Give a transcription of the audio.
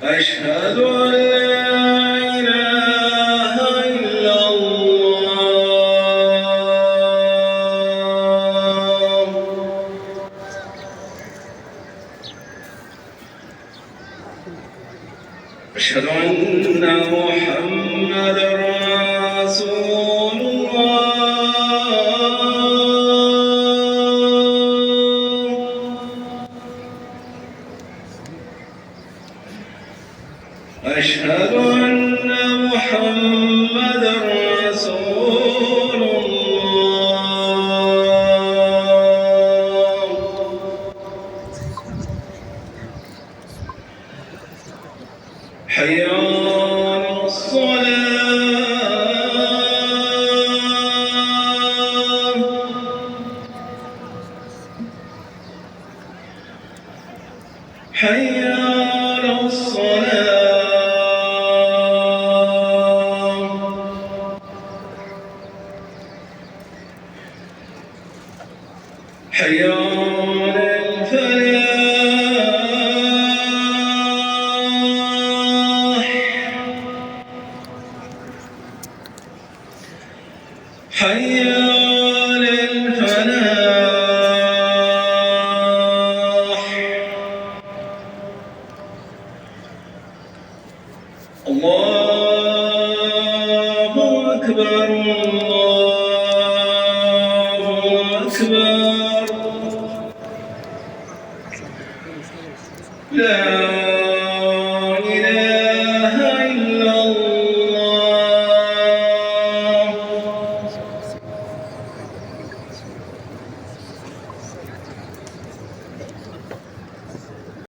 أشهد أن لا إله إلا الله أشهد أن محمدًا رسول الله أشهد أن محمدًا رسول الله حي على الصلاة حي على الصلاة حي على الفلاح حي على الفلاح الله أكبر الله أكبر